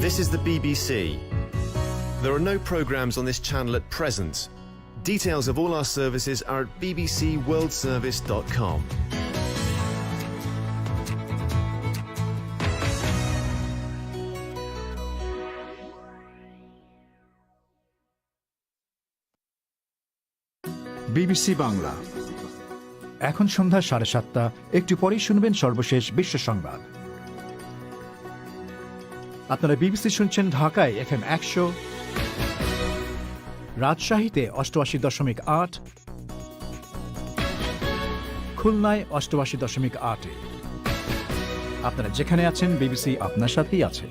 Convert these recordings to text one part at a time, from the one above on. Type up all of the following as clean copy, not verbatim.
This is the BBC. There are no programmes on this channel at present. Details of all our services are at bbcworldservice.com. BBC Bangla. এখন সন্ধ্যা 7:30। একটু পরেই শুনবেন সর্বশেষ বিশ্ব সংবাদ। আপনারা বিবিসি শুনছেন ঢাকায় FM 100, রাজশাহীতে 88.8, খুলনায় 88.8। আপনারা যেখানে আছেন বিবিসি আপনার সাথেই আছে।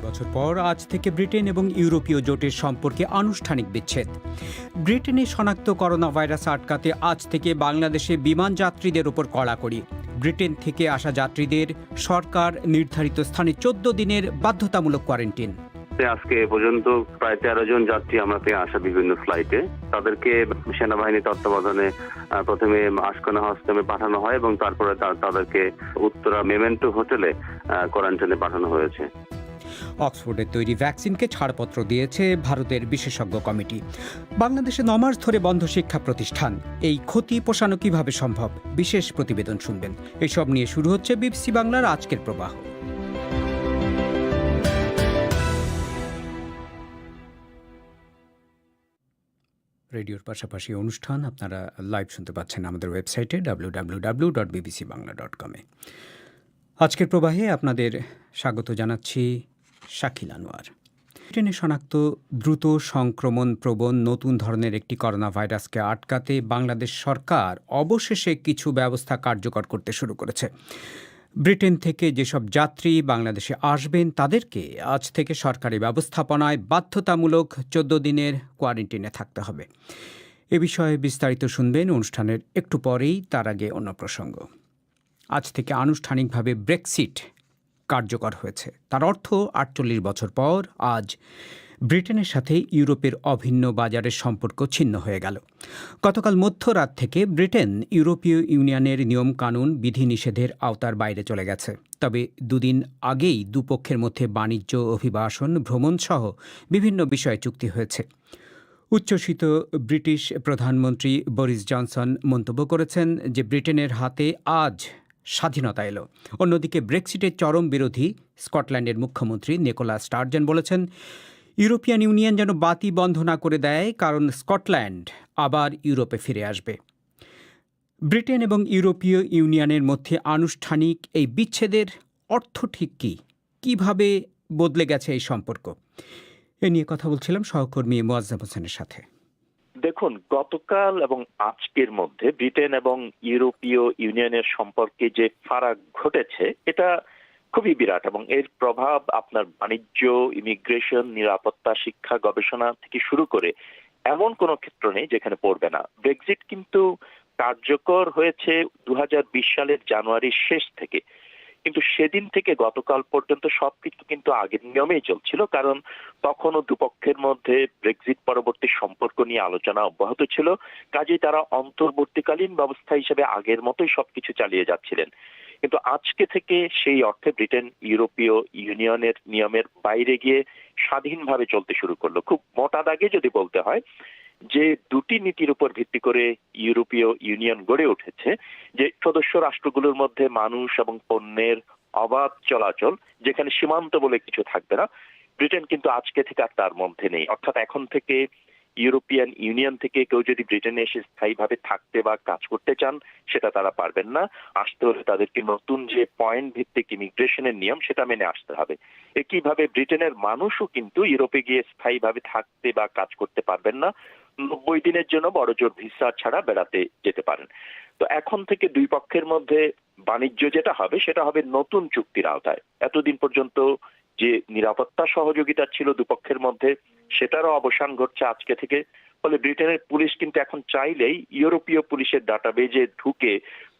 বছর পর আজ থেকে ব্রিটেন এবং ইউরোপীয় জোটের সম্পর্কে আনুষ্ঠানিক বিচ্ছেদ। ব্রিটেনে শনাক্ত করোনা ভাইরাস আটকাতে আজ থেকে বাংলাদেশে বিমান যাত্রীদের উপর কড়াকড়ি। ব্রিটেন থেকে আসা যাত্রীদের সরকার নির্ধারিত স্থানে 14 দিনের বাধ্যতামূলক কোয়ারেন্টিন। আজকে পর্যন্ত প্রায় 13 জন যাত্রী আমরা পেয়ে আসা বিভিন্ন ফ্লাইটে। তাদেরকে সেনাবাহিনী তত্ত্বাবধানে প্রথমে আশকোনা হস্টেলে পাঠানো হয় এবং তারপরে তাদেরকে উত্তরা মেমেন্টো হোটেলে কোয়ারেন্টাইনে পাঠানো হয়েছে। অক্সফোর্ডের তৈরি ভ্যাকসিনকে ছাড়পত্র দিয়েছে ভারতের বিশেষজ্ঞ কমিটি। বাংলাদেশে 9 মাস ধরে বন্ধ শিক্ষা প্রতিষ্ঠান, এই ক্ষতি পোষানো কিভাবে সম্ভব? বিশেষ প্রতিবেদন শুনবেন। এসব নিয়ে শুরু হচ্ছে বিবিসি বাংলার আজকের প্রবাহ। রেডিওর পাশাপাশি অনুষ্ঠান আপনারা লাইভ শুনতে পাচ্ছেন আমাদের ওয়েবসাইটে www.bbcbangla.com। আজকের প্রবাহে আপনাদের স্বাগত জানাচ্ছি শাকিল আনোয়ার। ব্রিটেনে শনাক্ত দ্রুত সংক্রমণ প্রবণ নতুন ধরনের একটি করোনা ভাইরাসকে আটকাতে বাংলাদেশ সরকার অবশেষে কিছু ব্যবস্থা কার্যকর করতে শুরু করেছে। ব্রিটেন থেকে যেসব যাত্রী বাংলাদেশে আসবেন তাদেরকে আজ থেকে সরকারি ব্যবস্থাপনায় বাধ্যতামূলক 14 দিনের কোয়ারেন্টিনে থাকতে হবে। এ বিষয়ে বিস্তারিত শুনবেন অনুষ্ঠানের একটু পরেই। তার আগে অন্য প্রসঙ্গ। আজ থেকে আনুষ্ঠানিকভাবে ব্রেক্সিট কার্যকর হয়েছে। তার অর্থ 48 বছর পর আজ ব্রিটেনের সাথে ইউরোপের অভিন্ন বাজারের সম্পর্ক ছিন্ন হয়ে গেল। গতকাল মধ্যরাত থেকে ব্রিটেন ইউরোপীয় ইউনিয়নের নিয়মকানুন বিধিনিষেধের আওতার বাইরে চলে গেছে। তবে দুদিন আগেই দুপক্ষের মধ্যে বাণিজ্য, অভিবাসন, ভ্রমণ সহ বিভিন্ন বিষয়ে চুক্তি হয়েছে। উচ্ছ্বসিত ব্রিটিশ প্রধানমন্ত্রী বরিস জনসন মন্তব্য করেছেন যে ব্রিটেনের হাতে আজ স্বাধীনতা এলো। অন্যদিকে ব্রেক্সিটের চরম বিরোধী স্কটল্যান্ডের মুখ্যমন্ত্রী নিকোলা স্টার্জন বলেছেন ইউরোপিয়ান ইউনিয়ন যেন বাতি বন্ধ না করে দেয়, কারণ স্কটল্যান্ড আবার ইউরোপে ফিরে আসবে। ব্রিটেন এবং ইউরোপীয় ইউনিয়নের মধ্যে আনুষ্ঠানিক এই বিচ্ছেদের অর্থ ঠিক কী, কীভাবে বদলে গেছে এই সম্পর্ক, এ নিয়ে কথা বলছিলাম সহকর্মী মোয়াজ্জেম হোসেনের সাথে। দেখুন, গতকাল এবং আজকের মধ্যে ব্রিটেন এবং ইউরোপীয় ইউনিয়নের সম্পর্কে যে ফারাক ঘটেছে এটা খুবই বিরাট এবং এর প্রভাব আপনার বাণিজ্য, ইমিগ্রেশন, নিরাপত্তা, শিক্ষা, গবেষণা থেকে শুরু করে এমন কোনো ক্ষেত্র নেই যেখানে পড়বে না। ব্রেক্সিট কিন্তু কার্যকর হয়েছে 2020 সালের জানুয়ারির শেষ থেকে, কিন্তু সেদিন থেকে গতকাল পর্যন্ত সবকিছু কিন্তু আগের নিয়মেই চলছিল, কারণ তখনও দুপক্ষের মধ্যে ব্রেক্সিট পরবর্তী সম্পর্ক নিয়ে আলোচনা অব্যাহত ছিল। কাজেই তারা অন্তর্বর্তীকালীন ব্যবস্থা হিসেবে আগের মতোই সবকিছু চালিয়ে যাচ্ছিলেন। কিন্তু আজকে থেকে সেই অর্থে ব্রিটেন ইউরোপীয় ইউনিয়নের নিয়মের বাইরে গিয়ে স্বাধীনভাবে চলতে শুরু করলো। খুব মোটা দাগে যদি বলতে হয়, যে দুটি নীতির উপর ভিত্তি করে ইউরোপীয় ইউনিয়ন গড়ে উঠেছে, যে সদস্য রাষ্ট্রগুলোর মধ্যে মানুষ এবং পণ্যের অবাধ চলাচল, যেখানে সীমান্ত বলে কিছু থাকবে না, ব্রিটেন কিন্তু আজকে থেকে আর তার মধ্যে নেই। অর্থাৎ এখন থেকে ইউরোপিয়ান ইউনিয়ন থেকে কেউ যদি ব্রিটেনে এসে স্থায়ীভাবে থাকতে বা কাজ করতে চান সেটা তারা পারবেন না। আসতে হলে তাদেরকে নতুন যে পয়েন্ট ভিত্তিক ইমিগ্রেশনের নিয়ম সেটা মেনে আসতে হবে। একইভাবে ব্রিটেনের মানুষও কিন্তু ইউরোপে গিয়ে স্থায়ীভাবে থাকতে বা কাজ করতে পারবেন না। 90 দিনের জন্য বড়জোর ভিসা ছাড়া বেড়াতে যেতে পারেন। তো এখন থেকে দুই পক্ষের মধ্যে বাণিজ্য যেটা হবে সেটা হবে নতুন চুক্তির আওতায়। এতদিন পর্যন্ত যে নিরাপত্তা সহযোগিতা ছিল দুপক্ষের মধ্যে সেটারও অবসান ঘটছে আজকে থেকে। ফলে ব্রিটেনের পুলিশ কিন্তু এখন চাইলেই ইউরোপীয় পুলিশের ডাটাবেজে ঢুকে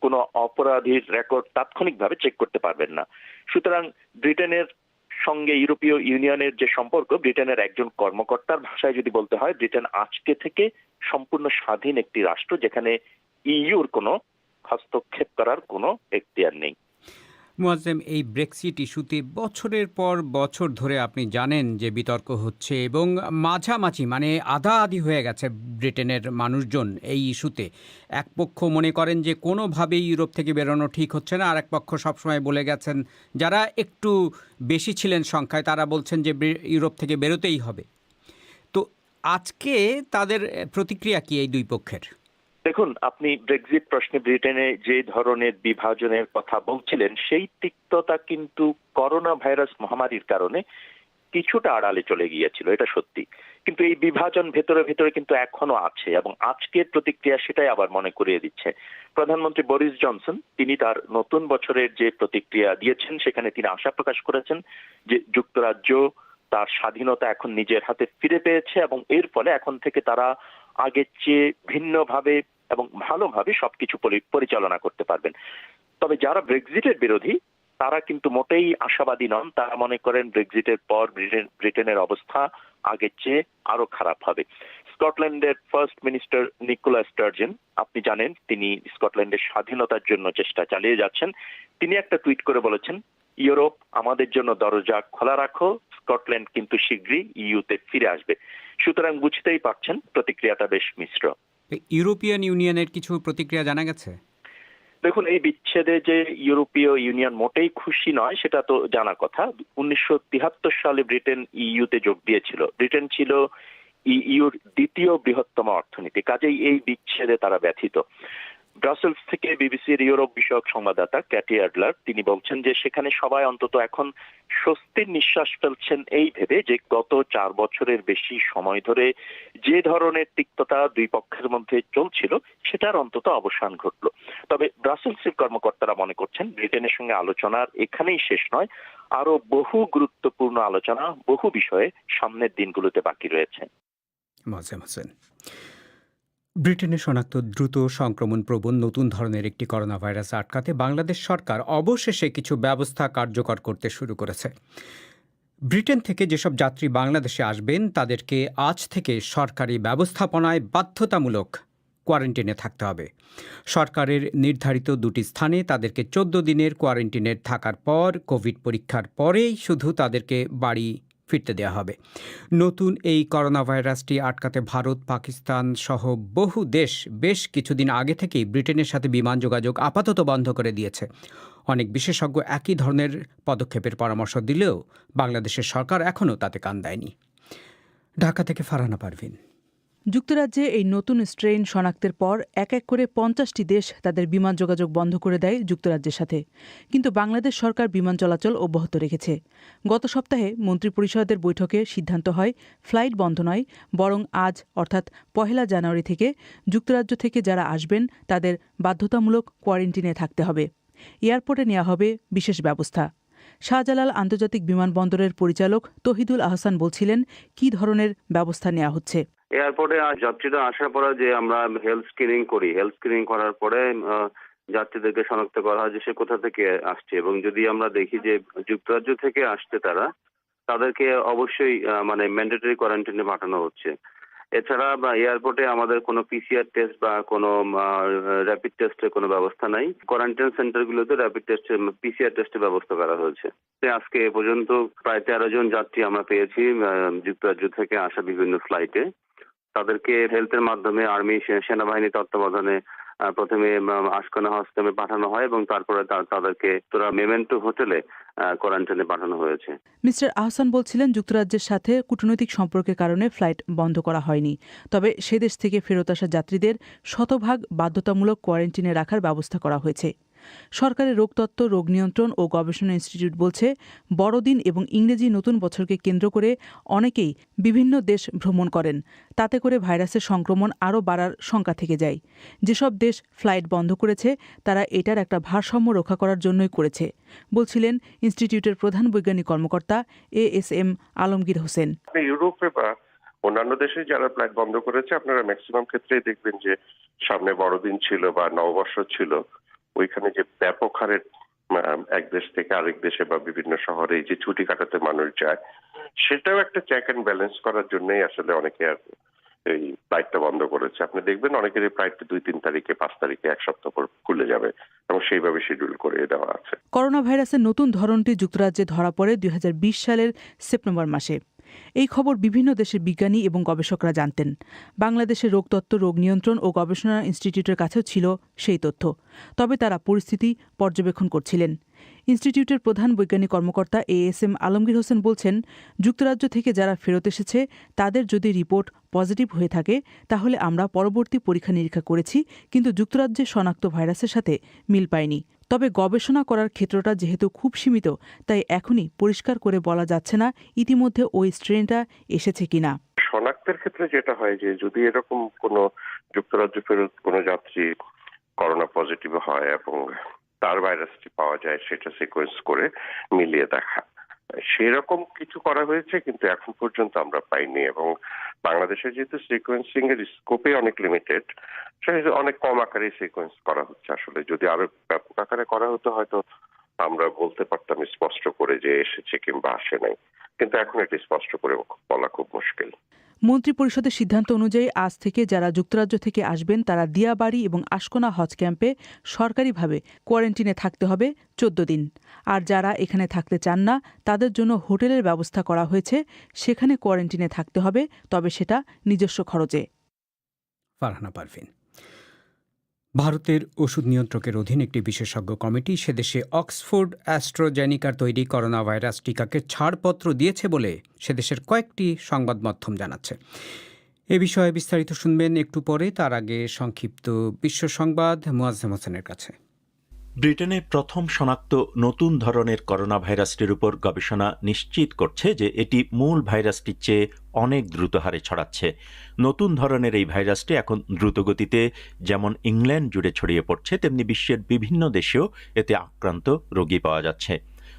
কোনো অপরাধীর রেকর্ড তাৎক্ষণিকভাবে চেক করতে পারবেন না। সুতরাং ব্রিটেনের সঙ্গে ইউরোপীয় ইউনিয়নের যে সম্পর্ক, ব্রিটেনের একজন কর্মকর্তার ভাষায় যদি বলতে হয়, ব্রিটেন আজকে থেকে সম্পূর্ণ স্বাধীন একটি রাষ্ট্র, যেখানে ইইউর কোনো হস্তক্ষেপ করার কোনো এখতিয়ার নেই। মুয়াজ্জেম, এই ব্রেক্সিট ইস্যুতে বছরের পর বছর ধরে আপনি জানেন যে বিতর্ক হচ্ছে এবং মাঝামাঝি মানে আধাআধি হয়ে গেছে ব্রিটেনের মানুষজন এই ইস্যুতে। এক পক্ষ মনে করেন যে কোনোভাবেই ইউরোপ থেকে বেরোনো ঠিক হচ্ছে না, আর এক পক্ষ সবসময় বলে গেছেন, যারা একটু বেশি ছিলেন সংখ্যায় তারা বলছেন যে ইউরোপ থেকে বেরোতেই হবে। তো আজকে তাদের প্রতিক্রিয়া কি এই দুই পক্ষের? দেখুন, আপনি ব্রেক্সিট প্রশ্নে ব্রিটেনে যে ধরনের বিভাজনের কথা বলছিলেন, সেই তিক্ততা কিন্তু করোনা ভাইরাস মহামারীর কারণে কিছুটা আড়ালে চলে গিয়েছিল, এটা সত্যি। কিন্তু এই বিভাজন ভেতরে ভেতরে কিন্তু এখনো আছে, এবং আজকের প্রতিক্রিয়া সেটাই আবার মনে করিয়ে দিচ্ছে। প্রধানমন্ত্রী বরিস জনসন তিনি তার নতুন বছরের যে প্রতিক্রিয়া দিয়েছেন, সেখানে তিনি আশা প্রকাশ করেছেন যে যুক্তরাজ্য তার স্বাধীনতা এখন নিজের হাতে ফিরে পেয়েছে, এবং এর ফলে এখন থেকে তারা আগের চেয়ে ভিন্নভাবে এবং ভালোভাবে সবকিছু পরিচালনা করতে পারবেন। তবে যারা ব্রেক্সিটের বিরোধী তারা কিন্তু মোটেই আশাবাদী নন। তারা মনে করেন ব্রেক্সিটের পর ব্রিটেনের অবস্থা আগের চেয়ে আরো খারাপ হবে। স্কটল্যান্ডের ফার্স্ট মিনিস্টার নিকোলা স্টার্জন, আপনি জানেন তিনি স্কটল্যান্ডের স্বাধীনতার জন্য চেষ্টা চালিয়ে যাচ্ছেন। তিনি একটা টুইট করে বলেছেন, ইউরোপ আমাদের জন্য দরজা খোলা রাখো, স্কটল্যান্ড কিন্তু শীঘ্রই ইইউতে ফিরে আসবে। সুতরাং বুঝতেই পারছেন প্রতিক্রিয়াটা বেশ মিশ্র। ইউরোপিয়ান ইউনিয়নের কিছু প্রতিক্রিয়া জানা গেছে? দেখুন, এই বিচ্ছেদে যে ইউরোপীয় ইউনিয়ন মোটেই খুশি নয় সেটা তো জানা কথা। 1973 সালে ব্রিটেন ইইউতে যোগ দিয়েছিল। ব্রিটেন ছিল ইইউর দ্বিতীয় বৃহত্তম অর্থনীতি, কাজেই এই বিচ্ছেদে তারা ব্যথিত। ব্রাসেলস থেকে বিবিসির ইউরোপ বিষয়ক সংবাদদাতা ক্যাটি অ্যাডলার তিনি বলছেন যে সেখানে সবাই অন্তত এখন স্বস্তির নিঃশ্বাস ফেলছেন এই ভেবে যে গত 4 বছরের বেশি সময় ধরে যে ধরনের তিক্ততা দুই পক্ষের মধ্যে চলছিল সেটার অন্তত অবসান ঘটলো। তবে ব্রাসেলসের কর্মকর্তারা মনে করছেন ব্রিটেনের সঙ্গে আলোচনার এখানেই শেষ নয়, আরো বহু গুরুত্বপূর্ণ আলোচনা বহু বিষয়ে সামনের দিনগুলোতে বাকি রয়েছে। মুয়াজ্জেম হোসেন। ব্রিটেনে শনাক্ত দ্রুত সংক্রমণ প্রবণ নতুন ধরনের একটি করোনা ভাইরাস আটকাতে বাংলাদেশ সরকার অবশেষে কিছু ব্যবস্থা কার্যকর করতে শুরু করেছে। ব্রিটেন থেকে যেসব যাত্রী বাংলাদেশে আসবেন তাদেরকে আজ থেকে সরকারি ব্যবস্থাপনায় বাধ্যতামূলক কোয়ারেন্টিনে থাকতে হবে। সরকারের নির্ধারিত 2টি স্থানে তাদেরকে 14 দিনের কোয়ারেন্টিনে থাকার পর কোভিড পরীক্ষার পরেই শুধু তাদেরকে বাড়ি ফিরতে দেওয়া হবে। নতুন এই করোনা ভাইরাসটি আটকাতে ভারত, পাকিস্তান সহ বহু দেশ বেশ কিছুদিন আগে থেকেই ব্রিটেনের সাথে বিমান যোগাযোগ আপাতত বন্ধ করে দিয়েছে। অনেক বিশেষজ্ঞ একই ধরনের পদক্ষেপের পরামর্শ দিলেও বাংলাদেশের সরকার এখনও তাতে কান দেয়নি। ঢাকা থেকে ফারহানা পারভিন। যুক্তরাজ্যে এই নতুন স্ট্রেইন শনাক্তের পর এক এক করে 50টি দেশ তাদের বিমান যোগাযোগ বন্ধ করে দেয় যুক্তরাজ্যের সাথে। কিন্তু বাংলাদেশ সরকার বিমান চলাচল অব্যাহত রেখেছে। গত সপ্তাহে মন্ত্রিপরিষদের বৈঠকে সিদ্ধান্ত হয় ফ্লাইট বন্ধ নয়, বরং আজ অর্থাৎ 1 জানুয়ারি থেকে যুক্তরাজ্য থেকে যারা আসবেন তাদের বাধ্যতামূলক কোয়ারেন্টিনে থাকতে হবে। এয়ারপোর্টে নেওয়া হবে বিশেষ ব্যবস্থা। শাহজালাল আন্তর্জাতিক বিমানবন্দরের পরিচালক তহিদুল আহসান বলছিলেন কি ধরনের ব্যবস্থা নেওয়া হচ্ছে। এয়ারপোর্টে যাত্রীরা আসার পরে যে আমরা হেলথ স্ক্রিনিং করি, হেলথ স্ক্রিনিং করার পরে যাত্রীদেরকে শনাক্ত করা হয় যে সে কোথা থেকে আসছে, এবং যদি আমরা দেখি যে যুক্তরাজ্য থেকে আসছে তাদেরকে অবশ্যই মানে ম্যান্ডেটরি কোয়ারেন্টাইনে পাঠানো হচ্ছে। এছাড়া এয়ারপোর্টে আমাদের কোনো পিসিআর টেস্ট বা কোনো র্যাপিড টেস্টের কোনো ব্যবস্থা নাই। কোয়ারেন্টাইন সেন্টারগুলোতে র্যাপিড টেস্টের পিসিআর টেস্টের ব্যবস্থা করা হয়েছে। আজকে এ পর্যন্ত প্রায় 13 জন যাত্রী আমরা পেয়েছি যুক্তরাজ্য থেকে আসা বিভিন্ন ফ্লাইটে। তাদেরকে হেলথের মাধ্যমে আর্মি সেনাবাহিনী তত্ত্বাবধানে প্রথমে আশকোনা হস্টেলে পাঠানো হয় এবং তারপরে তাদেরকে মেমেন্টো হোটেলে কোয়ারেন্টাইনে পাঠানো হয়েছে। মিস্টার আহসান বলছিলেন যুক্তরাজ্যের সাথে কূটনৈতিক সম্পর্কের কারণে ফ্লাইট বন্ধ করা হয়নি, তবে সে দেশ থেকে ফেরত আসা যাত্রীদের শতভাগ বাধ্যতামূলক কোয়ারেন্টিনে রাখার ব্যবস্থা করা হয়েছে। সরকারের রোগতত্ত্ব, রোগ নিয়ন্ত্রণ ও গবেষণা ইনস্টিটিউট বলছে বড়দিন এবং ইংরেজি নতুন বছরকে কেন্দ্র করে অনেকেই বিভিন্ন দেশ ভ্রমণ করেন। তাতে করে ভাইরাসের সংক্রমণ আরও বাড়ার শঙ্কা থেকে যায়। যেসব দেশ ফ্লাইট বন্ধ করেছে তারা এটার একটা ভারসাম্য রক্ষা করার জন্যই করেছে, বলছিলেন ইনস্টিটিউটের প্রধান বৈজ্ঞানিক কর্মকর্তা ASM আলমগীর হোসেন। ইউরোপে বা অন্যান্য দেশে যারা ফ্লাইট বন্ধ করেছে আপনারা ম্যাক্সিমাম ক্ষেত্রেই দেখবেন যে সামনে বড়দিন ছিল বা নববর্ষ ছিল, ওইখানে যে ব্যাপক হারে এক দেশ থেকে আরেক দেশে বা বিভিন্ন শহরে এই যে ছুটি কাটাতে মানুষ যায়, সেটাও একটা চেক অ্যান্ড ব্যালেন্স করার জন্যই আসলে অনেকে আর এই ফ্লাইটটা বন্ধ করেছে। আপনি দেখবেন অনেকের এই ফ্লাইট 2-3 তারিখে, 5 তারিখে, এক সপ্তাহ পর খুলে যাবে এবং সেইভাবে শিডিউল করে দেওয়া আছে। করোনা ভাইরাসের নতুন ধরনটি যুক্তরাজ্যে ধরা পড়ে 2020 সালের সেপ্টেম্বর মাসে। এই খবর বিভিন্ন দেশের বিজ্ঞানী এবং গবেষকরা জানতেন। বাংলাদেশের রোগতত্ত্ব, রোগ নিয়ন্ত্রণ ও গবেষণা ইনস্টিটিউটের কাছেও ছিল সেই তথ্য। তবে তারা পরিস্থিতি পর্যবেক্ষণ করছিলেন। ইনস্টিটিউটের প্রধান বৈজ্ঞানিক কর্মকর্তা ASM আলমগীর হোসেন বলছেন, যুক্তরাজ্য থেকে যারা ফেরত এসেছে তাদের যদি রিপোর্ট পজিটিভ হয়ে থাকে তাহলে আমরা পরবর্তী পরীক্ষা নিরীক্ষা করেছি, কিন্তু যুক্তরাজ্যে শনাক্ত ভাইরাসের সাথে মিল পায়নি। তবে গবেষণা করার ক্ষেত্রটা যেহেতু খুব সীমিত, তাই এখনই পরিষ্কার করে বলা যাচ্ছে না ইতিমধ্যে ওই স্ট্রেনটা এসেছে কিনা। শনাক্তের ক্ষেত্রে যেটা হয় যে যদি এরকম কোনো যুক্তরাজ্য ফেরত কোনো যাত্রী করোনা পজিটিভ হয় এবং তার ভাইরাসটি পাওয়া যায়, সেটা সিকোয়েন্স করে মিলিয়ে দেখা, সেরকম কিছু করা হয়েছে কিন্তু এখন পর্যন্ত আমরা পাইনি। এবং বাংলাদেশে যেহেতু সিকোয়েন্সিং এর স্কোপে অনেক লিমিটেড, সেটা অনেক কম আকারে সিকোয়েন্স করা হচ্ছে। আসলে যদি আরো ব্যাপক আকারে করা হতো হয়তো আমরা বলতে পারতাম স্পষ্ট করে যে এসেছে কিংবা আসে নাই, কিন্তু এখন এটি স্পষ্ট করে বলা খুব মুশকিল। মন্ত্রিপরিষদের সিদ্ধান্ত অনুযায়ী আজ থেকে যারা যুক্তরাজ্য থেকে আসবেন তারা দিয়াবাড়ি এবং আশকোনা হজ ক্যাম্পে সরকারিভাবে কোয়ারেন্টিনে থাকতে হবে 14 দিন। আর যারা এখানে থাকতে চান না তাদের জন্য হোটেলের ব্যবস্থা করা হয়েছে, সেখানে কোয়ারেন্টিনে থাকতে হবে, তবে সেটা নিজস্ব খরচে। ফারহানা পারভিন। ভারতের ওষুধ নিয়ন্ত্রকের অধীন একটি বিশেষজ্ঞ কমিটি সেদেশে অক্সফোর্ড অ্যাস্ট্রাজেনিকার তৈরি করোনা ভাইরাস টিকাকে ছাড়পত্র দিয়েছে বলে সেদেশের কয়েকটি সংবাদ মাধ্যম জানাচ্ছে। এ বিষয়ে বিস্তারিত শুনবেন একটু পরে। তার আগে সংক্ষিপ্ত বিশ্ব সংবাদ মুয়াজ্জেম হোসেনের কাছে। ব্রিটেনে প্রথম শনাক্ত নতুন ধরনের করোনা ভাইরাসটির উপর গবেষণা নিশ্চিত করছে যে এটি মূল ভাইরাসটির চেয়ে অনেক দ্রুত হারে ছড়াচ্ছে। নতুন ধরনের এই ভাইরাসটি এখন দ্রুতগতিতে যেমন ইংল্যান্ড জুড়ে ছড়িয়ে পড়ছে, তেমনি বিশ্বের বিভিন্ন দেশেও এতে আক্রান্ত রোগী পাওয়া যাচ্ছে।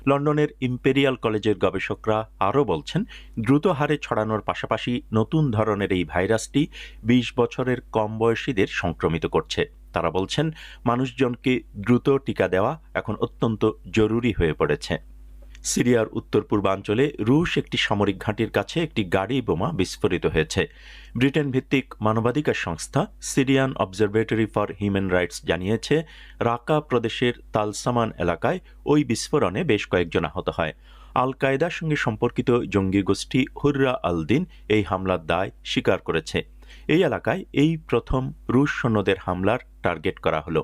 লন্ডনের ইম্পেরিয়াল কলেজের গবেষকরা আরও বলছেন, দ্রুত হারে ছড়ানোর পাশাপাশি নতুন ধরনের এই ভাইরাসটি 20 বছরের কম বয়সীদের সংক্রমিত করছে। তারা বলছেন, মানুষজনকে দ্রুত টিকা দেওয়া এখন অত্যন্ত জরুরি হয়ে পড়েছে। সিরিয়ার উত্তর পূর্বাঞ্চলে রুশ একটি সামরিক ঘাঁটির কাছে একটি গাড়ি বোমা বিস্ফোরিত হয়েছে। ব্রিটেন ভিত্তিক মানবাধিকার সংস্থা Syrian observatory for human rights জানিয়েছে, রাকা প্রদেশের তালসামান এলাকায় ওই বিস্ফোরণে বেশ কয়েকজন আহত হয়। আল কায়েদার সঙ্গে সম্পর্কিত জঙ্গি গোষ্ঠী হুররা আল দিন এই হামলার দায় স্বীকার করেছে। এই এলাকায় এই প্রথম রুশ সৈন্যদের হামলার টার্গেট করা হলো।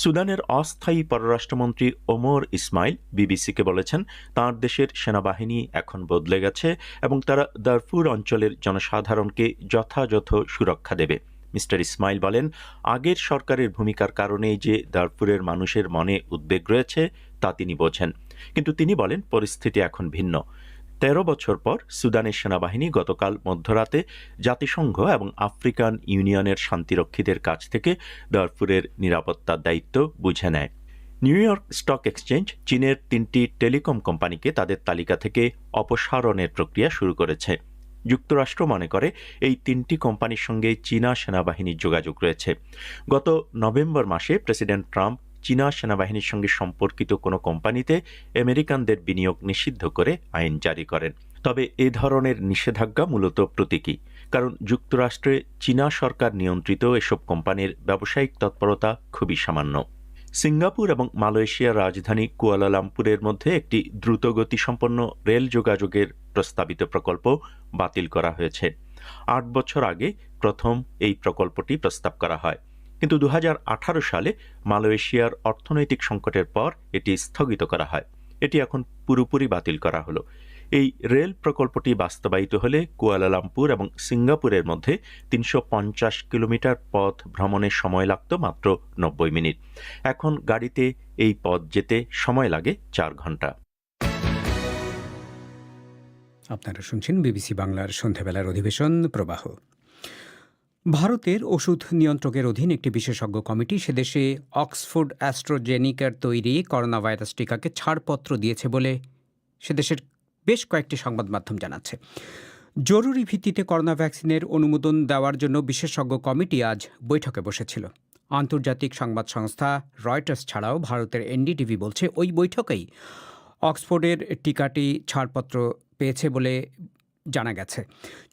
সুদানের অস্থায়ী পররাষ্ট্রমন্ত্রী ওমর ইসমাইল বিবিসিকে বলেছেন, তাঁর দেশের সেনাবাহিনী এখন বদলে গেছে এবং তারা দারফুর অঞ্চলের জনসাধারণকে যথাযথ সুরক্ষা দেবে। মিস্টার ইসমাইল বলেন, আগের সরকারের ভূমিকার কারণেই যে দারফুরের মানুষের মনে উদ্বেগ রয়েছে তা তিনি বোঝেন, কিন্তু তিনি বলেন পরিস্থিতি এখন ভিন্ন। 13 বছর পর সুদানের সেনাবাহিনী গতকাল মধ্যরাতে জাতিসংঘ এবং আফ্রিকান ইউনিয়নের শান্তিরক্ষীদের কাছ থেকে দারফুরের নিরাপত্তার দায়িত্ব বুঝে নেয়। নিউ ইয়র্ক স্টক এক্সচেঞ্জ চীনের 3টি টেলিকম কোম্পানিকে তাদের তালিকা থেকে অপসারণের প্রক্রিয়া শুরু করেছে। যুক্তরাষ্ট্র মনে করে এই 3টি কোম্পানির সঙ্গে চীনা সেনাবাহিনীর যোগাযোগ রয়েছে। গত নভেম্বর মাসে প্রেসিডেন্ট ট্রাম্প চীনা সেনাবাহিনীর সঙ্গে সম্পর্কিত কোনো কোম্পানিতে আমেরিকানদের বিনিয়োগ নিষিদ্ধ করে আইন জারি করেন। তবে এ ধরনের নিষেধাজ্ঞা মূলত প্রতীকী, কারণ যুক্তরাষ্ট্রে চীনা সরকার নিয়ন্ত্রিত এসব কোম্পানির ব্যবসায়িক তৎপরতা খুবই সামান্য। সিঙ্গাপুর এবং মালয়েশিয়ার রাজধানী কুয়ালালামপুরের মধ্যে একটি দ্রুতগতিসম্পন্ন রেল যোগাযোগের প্রস্তাবিত প্রকল্প বাতিল করা হয়েছে। 8 বছর আগে প্রথম এই প্রকল্পটি প্রস্তাব করা হয়, কিন্তু 2018 সালে মালয়েশিয়ার অর্থনৈতিক সংকটের পর এটি স্থগিত করা হয়। এটি এখন পুরোপুরি বাতিল করা হলো। এই রেল প্রকল্পটি বাস্তবায়িত হলে কুয়ালালামপুর এবং সিঙ্গাপুরের মধ্যে 350 কিলোমিটার পথ ভ্রমণের সময় লাগত মাত্র 90 মিনিট। এখন গাড়িতে এই পথ যেতে সময় লাগে 4 ঘন্টা। আপনারা শুনছেন বিবিসি বাংলার সন্ধ্যাবেলার অধিবেশন প্রবাহ। ভারতের ওষুধ নিয়ন্ত্রকের অধীন একটি বিশেষজ্ঞ কমিটি সেদেশে অক্সফোর্ড অ্যাস্ট্রাজেনিকার তৈরি করোনা ভাইরাস টিকাকে ছাড়পত্র দিয়েছে বলে সেদেশের বেশ কয়েকটি সংবাদ মাধ্যম জানাচ্ছে। জরুরি ভিত্তিতে করোনা ভ্যাকসিনের অনুমোদন দেওয়ার জন্য বিশেষজ্ঞ কমিটি আজ বৈঠকে বসেছিল। আন্তর্জাতিক সংবাদ সংস্থা রয়টার্স ছাড়াও ভারতের এনডিটিভি বলছে ওই বৈঠকেই অক্সফোর্ডের টিকাটি ছাড়পত্র পেয়েছে বলে জানা গেছে।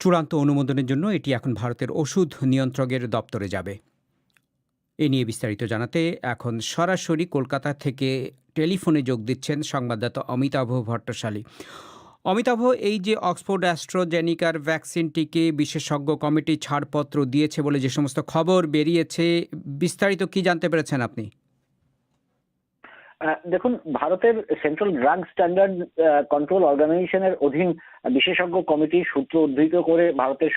চূড়ান্ত অনুমোদনের জন্য এটি এখন ভারতের ওষুধ নিয়ন্ত্রকের দপ্তরে যাবে। এ নিয়ে বিস্তারিত জানাতে এখন সরাসরি কলকাতা থেকে টেলিফোনে যোগ দিচ্ছেন সংবাদদাতা অমিতাভ ভট্টশালী। অমিতাভ, এই যে অক্সফোর্ড অ্যাস্ট্রাজেনিকার ভ্যাকসিনটিকে বিশেষজ্ঞ কমিটি ছাড়পত্র দিয়েছে বলে যে সমস্ত খবর বেরিয়েছে, বিস্তারিত কি জানতে পেরেছেন আপনি? দেখুন, ভারতের সেন্ট্রাল ড্রাগ স্ট্যান্ডার্ড কন্ট্রোল অর্গানাইজেশনের অধীন বিশেষজ্ঞ কমিটির সূত্র উদ্ধৃত করে ভারতের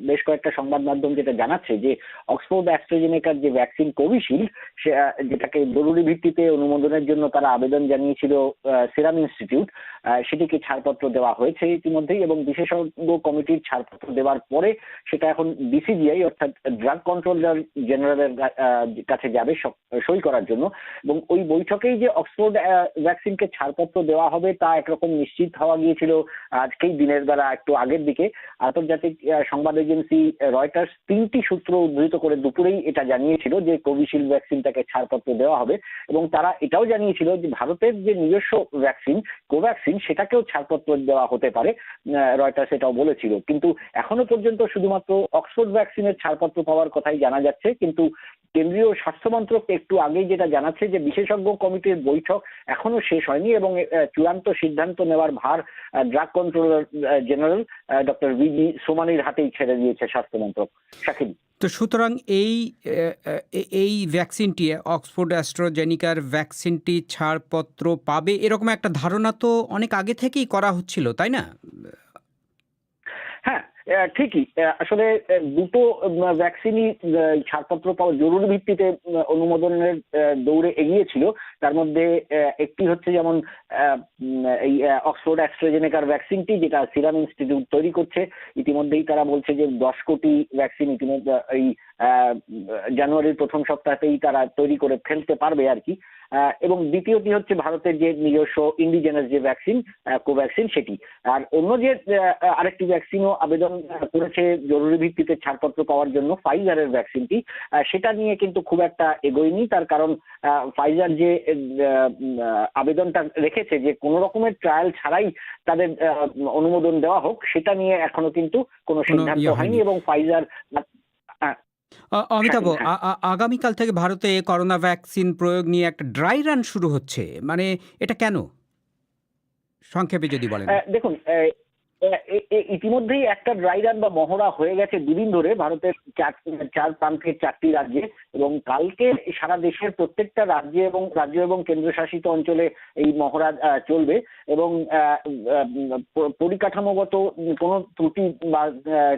বেশ কয়েকটা সংবাদ মাধ্যম যেটা জানাচ্ছে যে অক্সফোর্ড অ্যাস্ট্রাজেনেকার যে ভ্যাকসিন কোভিশিল্ড, যেটাকে জরুরি ভিত্তিতে অনুমোদনের জন্য তারা আবেদন জানিয়েছিল সিরাম ইনস্টিটিউট, সেটিকে ছাড়পত্র দেওয়া হয়েছে ইতিমধ্যেই, এবং বিশেষজ্ঞ কমিটির ছাড়পত্র দেওয়ার পরে সেটা এখন ডিসিজিআই অর্থাৎ ড্রাগ কন্ট্রোলার জেনারেলের কাছে যাবে সই করার জন্য। এবং ওই বৈঠকেই যে অক্সফোর্ড ভ্যাকসিনকে ছাড়পত্র দেওয়া হবে তা একরকম নিশ্চিত হওয়া গিয়েছিল আজকেই দিনের বেলা একটু আগের দিকে। আন্তর্জাতিক সংবাদ এজেন্সি রয়টার্স 3টি সূত্র উদ্ধৃত করে দুপুরেই এটা জানিয়েছিল যে কোভিশিল্ড ভ্যাকসিনটাকে ছাড়পত্র দেওয়া হবে, এবং তারা এটাও জানিয়েছিল যে ভারতের যে নিজস্ব ভ্যাকসিন কোভ্যাক্সিন সেটাকেও ছাড়পত্র দেওয়া হতে পারে। রয়টার্স এটাও বলেছিল, কিন্তু এখনো পর্যন্ত শুধুমাত্র অক্সফোর্ড ভ্যাকসিনের ছাড়পত্র পাওয়ার কথাই জানা যাচ্ছে। কিন্তু কেন্দ্রীয় স্বাস্থ্য মন্ত্রক একটু আগেই যেটা জানাচ্ছে যে বিশেষজ্ঞ কমিটির বৈঠক এখনো শেষ হয়নি এবং চূড়ান্ত সিদ্ধান্ত নেওয়ার ভার ড্রাগ কন্ট্রোলার জেনারেল ডক্টর ভিজি সোমানির হাতেই ছেড়ে দিয়েছে স্বাস্থ্য মন্ত্রক। শাকিল, তো সুতরাং এই ভ্যাকসিনটি, অক্সফোর্ড অ্যাস্ট্রাজেনিকার ভ্যাকসিনটি ছাড়পত্র পাবে এরকম একটা ধারণা তো অনেক আগে থেকেই করা হচ্ছিল, তাই না? হ্যাঁ, ঠিকই। আসলে দুটো ভ্যাকসিনই ছাড়পত্র পাওয়া জরুরি ভিত্তিতে অনুমোদনের দৌড়ে এগিয়েছিল। তার মধ্যে একটি হচ্ছে যেমন এই অক্সফোর্ড অ্যাস্ট্রাজেনেকার ভ্যাকসিনটি, যেটা সিরাম ইনস্টিটিউট তৈরি করছে। ইতিমধ্যেই তারা বলছে যে 10 কোটি ভ্যাকসিন ইতিমধ্যে এই জানুয়ারির প্রথম সপ্তাহতেই তারা তৈরি করে ফেলতে পারবে আর কি। এবং দ্বিতীয়টি হচ্ছে ভারতের যে নিজস্ব ইন্ডিজেনাস যে ভ্যাকসিন কোভ্যাক্সিন সেটি। আর অন্য যে আরেকটি ভ্যাকসিনও আবেদন করেছে জরুরি ভিত্তিতে ছাড়পত্র পাওয়ার জন্য, ফাইজারের ভ্যাকসিনটি, সেটা নিয়ে কিন্তু খুব একটা এগোয়নি। তার কারণ ফাইজার যে আবেদনটা রেখেছে যে কোনো রকমের ট্রায়াল ছাড়াই তাদের অনুমোদন দেওয়া হোক, সেটা নিয়ে এখনো কিন্তু কোনো সিদ্ধান্ত হয়নি। এবং ফাইজার অমিতাভ, আগামীকাল থেকে ভারতে করোনা ভ্যাকসিন প্রয়োগ নিয়ে একটা ড্রাই রান শুরু হচ্ছে, মানে এটা কেন, সংক্ষেপে যদি বলেন। দেখুন, ইতিমধ্যেই একটা ড্রাই রান বা মহড়া হয়ে গেছে দুদিন ধরে ভারতের চার প্রান্তের 4টি রাজ্যে, এবং কালকে সারা দেশের প্রত্যেকটা রাজ্য এবং কেন্দ্রশাসিত অঞ্চলে এই মহড়া চলবে। এবং পরিকাঠামোগত কোনো ত্রুটি বা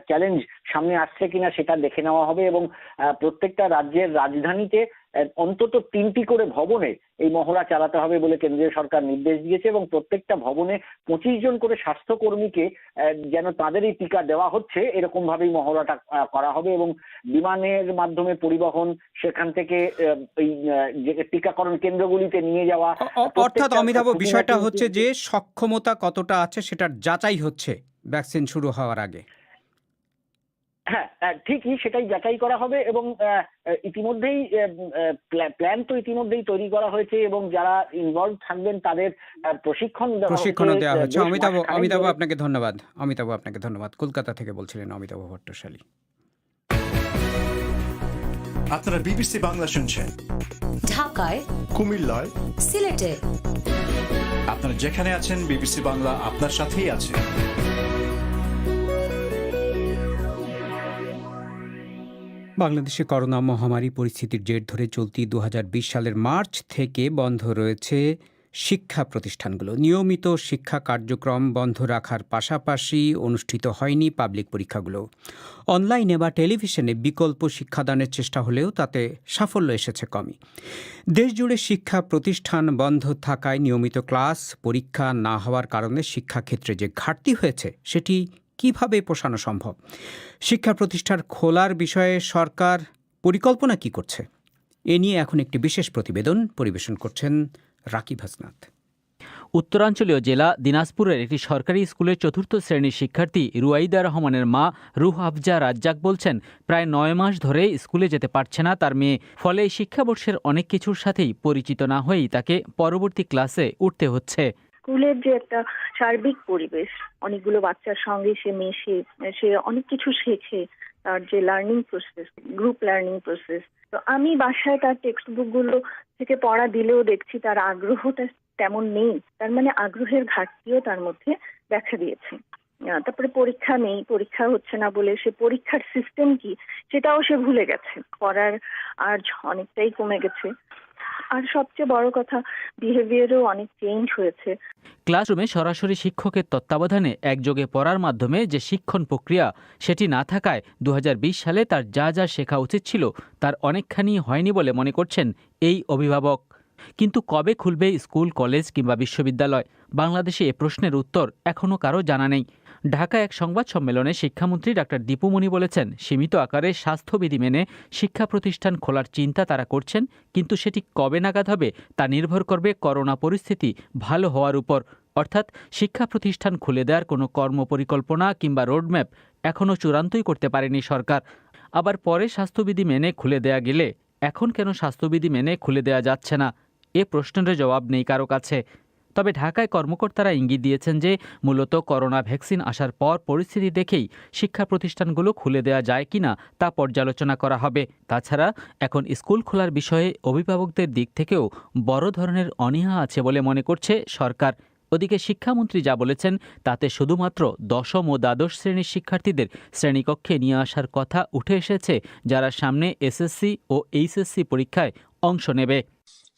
চ্যালেঞ্জ সামনে আসছে কিনা সেটা দেখে নেওয়া হবে, এবং প্রত্যেকটা রাজ্যের রাজধানীতে অন্তত 3টি করে ভবনে এই মহড়া চালাতে হবে বলে কেন্দ্রীয় সরকার নির্দেশ দিয়েছে, এবং প্রত্যেকটা ভবনে 25 জন করে স্বাস্থ্যকর্মীকে যেন তাদের এই টিকা দেওয়া হচ্ছে এরকম ভাবেই মহড়াটা করা হবে। এবং বিমানের মাধ্যমে পরিবহন, সেখান থেকে এই টিকাকরণ কেন্দ্রগুলিতে নিয়ে যাওয়া, অর্থাৎ অমিতাভ, বিষয়টা হচ্ছে যে সক্ষমতা কতটা আছে সেটার যাচাই হচ্ছে ভ্যাকসিন শুরু হওয়ার আগে। হ্যাঁ, ঠিকই, সেটাই যাচাই করা হবে। এবং ইতিমধ্যেই প্ল্যান তো ইতিমধ্যেই তৈরি করা হয়েছে, এবং যারা ইনভলভ থাকবেন তাদের প্রশিক্ষণ দেওয়া হচ্ছে। অমিতাভ আপনাকে ধন্যবাদ। কলকাতা থেকে বলছিলেন অমিতাভ ভট্টশালী। আপনারা বিবিসি বাংলা শুনছেন ঢাকায়, কুমিল্লায়, সিলেটে। আপনারা যেখানে আছেন বিবিসি বাংলা আপনার সাথেই আছে। বাংলাদেশে করোনা মহামারী পরিস্থিতির জের ধরে চলতি 2020 সালের মার্চ থেকে বন্ধ রয়েছে শিক্ষা প্রতিষ্ঠানগুলো। নিয়মিত শিক্ষা কার্যক্রম বন্ধ রাখার পাশাপাশি অনুষ্ঠিত হয়নি পাবলিক পরীক্ষাগুলো। অনলাইনে বা টেলিভিশনে বিকল্প শিক্ষাদানের চেষ্টা হলেও তাতে সাফল্য এসেছে কমই। দেশজুড়ে শিক্ষা প্রতিষ্ঠান বন্ধ থাকায় নিয়মিত ক্লাস পরীক্ষা না হওয়ার কারণে শিক্ষাক্ষেত্রে যে ঘাটতি হয়েছে সেটি কিভাবে পোষানো সম্ভব? শিক্ষা প্রতিষ্ঠান খোলার বিষয়ে সরকার পরিকল্পনা কি করছে? এ নিয়ে এখন একটি বিশেষ প্রতিবেদন পরিবেশন করছেন রাকিব হাসনাত। উত্তরাঞ্চলীয় জেলা দিনাজপুরের একটি সরকারি স্কুলের ৪র্থ শ্রেণীর শিক্ষার্থী রুয়াইদা রহমানের মা রুহ আফজা রাজ্জাক বলছেন, প্রায় ৯ মাস ধরে স্কুলে যেতে পারছে না তার মেয়ে। ফলে এই শিক্ষাবর্ষের অনেক কিছুর সাথেই পরিচিত না হয়েই তাকে পরবর্তী ক্লাসে উঠতে হচ্ছে। স্কুলের যে একটা সার্বিক পরিবেশ, অনেকগুলো বাচ্চার সঙ্গে সে মেশে, সে অনেক কিছু শেখে, তার যে learning process, group learning process. তো আমি বাসায় তার টেক্সট বুক গুলো থেকে পড়া দিলেও দেখছি তার আগ্রহটা তেমন নেই। তার মানে আগ্রহের ঘাটতিও তার মধ্যে দেখা দিয়েছে। তারপরে পরীক্ষা নেই, পরীক্ষা হচ্ছে না বলে সে পরীক্ষার সিস্টেম কি সেটাও সে ভুলে গেছে। পড়ার আর অনেকটাই কমে গেছে। আর সবচেয়ে বড় কথা, বিহেভিয়ারও অনেক চেঞ্জ হয়েছে। ক্লাসরুমে সরাসরি শিক্ষকের তত্ত্বাবধানে একযোগে পড়ার মাধ্যমে যে শিক্ষণ প্রক্রিয়া, সেটি না থাকায় ২০২০ সালে তার যা যা শেখা উচিত ছিল তার অনেকখানি হয়নি বলে মনে করছেন এই অভিভাবক। কিন্তু কবে খুলবে স্কুল, কলেজ কিংবা বিশ্ববিদ্যালয়? বাংলাদেশে এ প্রশ্নের উত্তর এখনও কারো জানা নেই। ঢাকায় এক সংবাদ সম্মেলনে শিক্ষামন্ত্রী ডাক্তার দীপু মনি বলেছেন, সীমিত আকারে স্বাস্থ্যবিধি মেনে শিক্ষা প্রতিষ্ঠান খোলার চিন্তা তারা করছেন, কিন্তু সেটি কবে নাগাদ হবে তা নির্ভর করবে করোনা পরিস্থিতি ভালো হওয়ার উপর। অর্থাৎ শিক্ষা প্রতিষ্ঠান খুলে দেওয়ার কোনো কর্মপরিকল্পনা কিংবা রোডম্যাপ এখনও চূড়ান্তই করতে পারেনি সরকার। আবার পরে স্বাস্থ্যবিধি মেনে খুলে দেয়া গেলে এখন কেন স্বাস্থ্যবিধি মেনে খুলে দেওয়া যাচ্ছে না, এ প্রশ্নের জবাব নেই কারো কাছে। তবে ঢাকায় কর্মকর্তারা ইঙ্গিত দিয়েছেন যে মূলত করোনা ভ্যাকসিন আসার পর পরিস্থিতি দেখেই শিক্ষা প্রতিষ্ঠানগুলো খুলে দেওয়া যায় কিনা তা পর্যালোচনা করা হবে। তাছাড়া এখন স্কুল খোলার বিষয়ে অভিভাবকদের দিক থেকেও বড় ধরনের অনীহা আছে বলে মনে করছে সরকার। ওদিকে শিক্ষামন্ত্রী যা বলেছেন তাতে শুধুমাত্র দশম ও দ্বাদশ শ্রেণীর শিক্ষার্থীদের শ্রেণীকক্ষে নিয়ে আসার কথা উঠে এসেছে, যারা সামনে এসএসসি ও এইচএসসি পরীক্ষায় অংশ নেবে।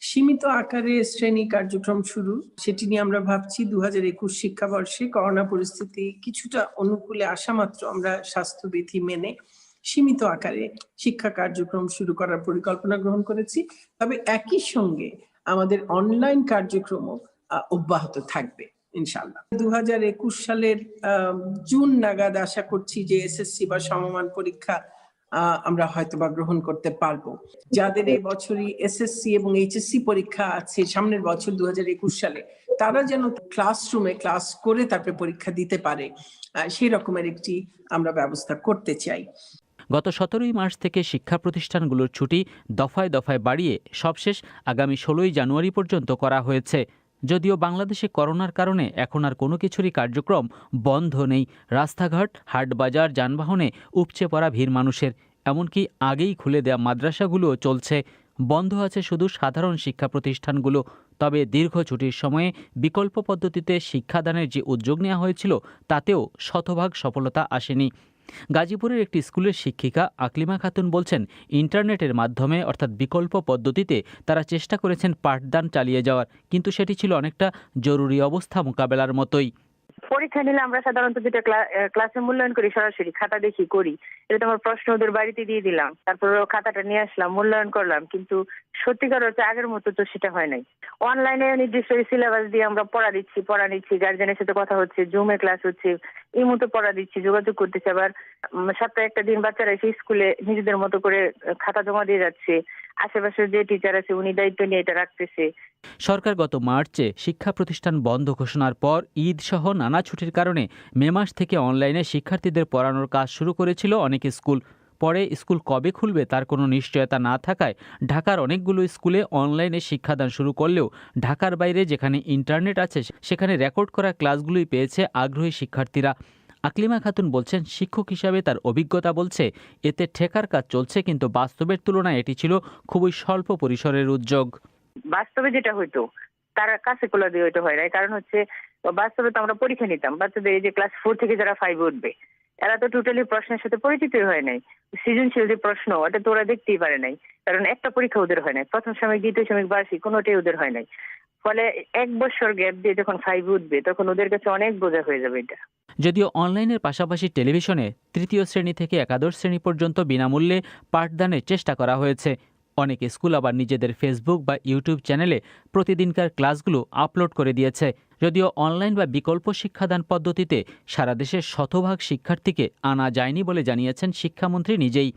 সীমিত আকারে শ্রেণী কার্যক্রম শুরু, সেটি নিয়ে আমরা ভাবছি ২০২১ শিক্ষাবর্ষে করোনা পরিস্থিতি কিছুটা অনুকূলে আসা মাত্র আমরা স্বাস্থ্যবিধি মেনে সীমিত আকারে শিক্ষা কার্যক্রম শুরু করার পরিকল্পনা গ্রহণ করেছি। তবে একই সঙ্গে আমাদের অনলাইন কার্যক্রমও অব্যাহত থাকবে ইনশাআল্লাহ। ২০২১ সালের জুন নাগাদ আশা করছি যে এসএসসি বা সমমান পরীক্ষা আমরা হয়তোবা গ্রহণ করতে পারবো। যাদের এই বছরই এসএসসি এবং এইচএসসি পরীক্ষা আছে সামনের বছর ২০২১ সালে, তারা যেন ক্লাসরুমে ক্লাস করে তারপরে পরীক্ষা দিতে পারে, সেই রকমের একটি আমরা ব্যবস্থা করতে চাই। গত ১৭ই মার্চ থেকে শিক্ষা প্রতিষ্ঠানগুলোর ছুটি দফায় দফায় বাড়িয়ে সবশেষ আগামী ১৬ই জানুয়ারি পর্যন্ত করা হয়েছে। যদিও বাংলাদেশে করোনার কারণে এখন আর কোনো কিছুরই কার্যক্রম বন্ধ নেই। রাস্তাঘাট, হাটবাজার, যানবাহনে উপচে পড়া ভিড় মানুষের। এমনকি আগেই খুলে দেয়া মাদ্রাসাগুলোও চলছে। বন্ধ আছে শুধু সাধারণ শিক্ষা প্রতিষ্ঠানগুলো। তবে দীর্ঘ ছুটির সময়ে বিকল্প পদ্ধতিতে শিক্ষাদানের যে উদ্যোগ নেওয়া হয়েছিল তাতেও শতভাগ সফলতা আসেনি। গাজীপুরের একটি স্কুলের শিক্ষিকা আকলিমা খাতুন বলছেন, ইন্টারনেটের মাধ্যমে অর্থাৎ বিকল্প পদ্ধতিতে তারা চেষ্টা করেছেন পাঠদান চালিয়ে যাওয়ার, কিন্তু সেটি ছিল অনেকটা জরুরি অবস্থা মোকাবেলার মতোই। পরীক্ষা নিলে আমরা সাধারণত যেটা ক্লাসে মূল্যায়ন করি, সরাসরি খাতা দেখি করি। এটা তো আমার প্রশ্ন ওদের বাড়িতে দিয়ে দিলাম, তারপর খাতাটা নিয়ে আসলাম, মূল্যায়ন করলাম। কিন্তু সত্যিকার হচ্ছে আগের মতো তো সেটা হয় নাই। অনলাইনে নির্দিষ্ট সিলেবাস দিয়ে আমরা পড়া নিচ্ছি, গার্জেনের সাথে কথা হচ্ছে, জুমে ক্লাস হচ্ছে, এই মতো পড়া দিচ্ছি, যোগাযোগ করতেছি। আবার সপ্তাহে একটা দিন বাচ্চারা এসে স্কুলে নিজেদের মতো করে খাতা জমা দিয়ে যাচ্ছে। আশেপাশের যে টিচার আছে উনি দায়িত্ব নিয়ে এটা রাখতেছে। সরকার গত মার্চে শিক্ষা প্রতিষ্ঠান বন্ধ ঘোষণার পর ঈদ সহ নানা ছুটির কারণে মে মাস থেকে অনলাইনে শিক্ষার্থীদের পড়ানোর কাজ শুরু করেছিল অনেক স্কুল। পরে স্কুল কবে খুলবে তার কোনো নিশ্চয়তা না থাকায় ঢাকার অনেকগুলো স্কুলে অনলাইনে শিক্ষাদান শুরু করলেও ঢাকার বাইরে যেখানে ইন্টারনেট আছে সেখানে রেকর্ড করা ক্লাসগুলোই পেয়েছে আগ্রহী শিক্ষার্থীরা। আকলিমা খাতুন বলছেন, শিক্ষক হিসাবে তার অভিজ্ঞতা বলছে এতে ঠেকার কাজ চলছে, কিন্তু বাস্তবের তুলনায় এটি ছিল খুবই স্বল্প পরিসরের উদ্যোগ। বাস্তবে যেটা হইতো তার কাছে কোলা দিয়ে হইতে হয় না। কারণ হচ্ছে বাস্তবে তো আমরা পরীক্ষা নিতাম বাচ্চাদের, এই যে ক্লাস 4 থেকে যারা 5 উঠবে, এরা তো টোটালি প্রশ্নের সাথে পরিচিতই হয় নাই। সৃজনশীল যে প্রশ্ন ওটা তো ওরা দেখতেই পারে নাই, কারণ একটা পরীক্ষা ওদের হয় নাই। প্রথম সাময়িক, দ্বিতীয় সাময়িক, বার্ষিক কোনোটাই ওদের হয় নাই। ফলে 1 বছর গ্যাপ দিয়ে যখন 5 উঠবে তখন ওদের কাছে অনেক বোঝা হয়ে যাবে এটা। যদিও অনলাইনের পাশাপাশি টেলিভিশনে তৃতীয় শ্রেণী থেকে একাদশ শ্রেণী পর্যন্ত বিনামূল্যে পাঠদানের চেষ্টা করা হয়েছে। অনেক স্কুল আবার নিজেদের ফেসবুক বা ইউটিউব চ্যানেলে প্রতিদিনকার ক্লাসগুলো আপলোড করে দিয়েছে। যদিও অনলাইন বা বিকল্প শিক্ষাদান পদ্ধতিতে সারা দেশের শতভাগ শিক্ষার্থীকে আনা যায়নি বলে জানিয়েছেন শিক্ষামন্ত্রী নিজেই।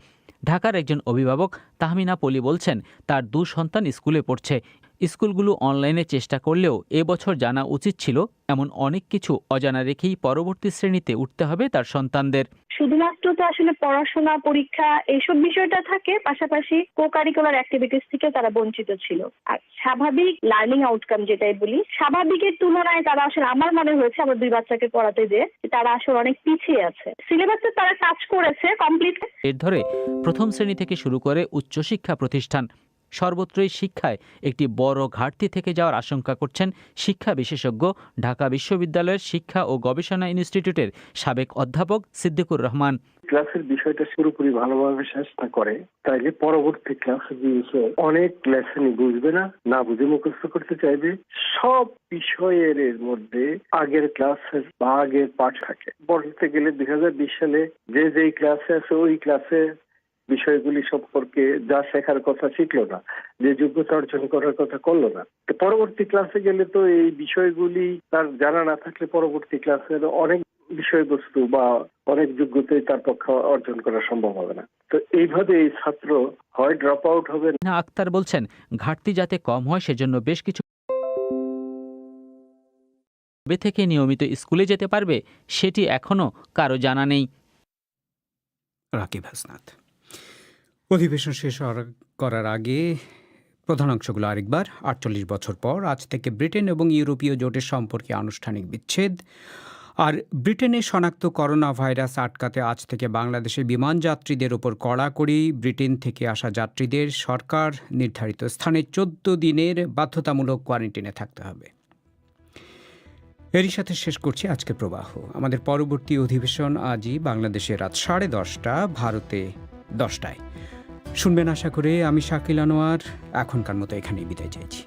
ঢাকার একজন অভিভাবক তাহমিনা পলি বলছেন, তার 2 সন্তান স্কুলে পড়ছে, স্কুলগুলো অনলাইনে চেষ্টা করলেও এবছর জানা উচিত ছিল এমন অনেক কিছু অজানা রেখেই পরবর্তী শ্রেণীতে উঠতে হবে তার সন্তানদের। শুধুমাত্র তো আসলে পড়াশোনা, পরীক্ষা এইসব বিষয়টা থাকে, পাশাপাশি কো কারিকুলার অ্যাক্টিভিটিস থেকে তারা বঞ্চিত ছিল। আর স্বাভাবিক লার্নিং আউটকাম যেটাই বলি, স্বাভাবিকের তুলনায় তারা আসলে আমার মনে হয়েছে আমার 2 বাচ্চাকে পড়াতে যে তারা আসলে অনেক পিছিয়ে আছে। সিলেবাসে তারা কাজ করেছে কমপ্লিট। এর ধরে প্রথম শ্রেণী থেকে শুরু করে উচ্চশিক্ষা প্রতিষ্ঠান সর্বত্রই শিক্ষায় একটি বড় ঘাটতি থেকে যাওয়ার আশঙ্কা করছেন শিক্ষা বিশেষজ্ঞ, ঢাকা বিশ্ববিদ্যালয়ের শিক্ষা ও গবেষণা ইনস্টিটিউটের সাবেক অধ্যাপক সিদ্দিকুর রহমান। ক্লাসের বিষয়টা পুরোপুরি ভালোভাবে শেষ না করে তাইলে পরবর্তী ক্লাসের বিষয়ে অনেক লেসনই বুঝবে না বুঝে মুখস্থ করতে চাইবে। সব বিষয়ের মধ্যে আগের ক্লাসের বা আগের পাঠ থাকে। বলতে গেলে 2020 সালে যেই ক্লাসে আছে ওই ক্লাসে বিষয়গুলি সম্পর্কে যা শেখার কথা শিখলো না, যে যোগ্যতা অর্জন করার কথা করলো না। পরবর্তী ক্লাসে গেলে তো এই বিষয়গুলি তার জানা না থাকলে পরবর্তী ক্লাসের অনেক বিষয়বস্তু বা অনেক যোগ্যতাই তার পক্ষে অর্জন করা সম্ভব হবে না। তো এইভাবে এই ছাত্র হয় ড্রপ আউট হবে। আক্তার বলছেন, ঘাটতি যাতে কম হয় সেজন্য বেশ কিছু থেকে নিয়মিত স্কুলে যেতে পারবে সেটি এখনো কারো জানা নেই। রাকিব হাসনাত। অধিবেশন শেষ করার আগে প্রধান অংশগুলো আরেকবার। 48 বছর পর আজ থেকে ব্রিটেন এবং ইউরোপীয় জোটের সম্পর্কে আনুষ্ঠানিক বিচ্ছেদ। আর ব্রিটেনে শনাক্ত করোনা ভাইরাস আটকাতে আজ থেকে বাংলাদেশে বিমান যাত্রীদের ওপর কড়াকড়ি। ব্রিটেন থেকে আসা যাত্রীদের সরকার নির্ধারিত স্থানে 14 দিনের বাধ্যতামূলক কোয়ারেন্টিনে থাকতে হবে। এরই সাথে শেষ করছি আজকে প্রবাহ। আমাদের পরবর্তী অধিবেশন আজই বাংলাদেশে রাত 10:30, ভারতে 10টায়। শুনবেন আশা করে। আমি শাকিল আনোয়ার এখনকার মতো এখানেই বিদায় চাইছি।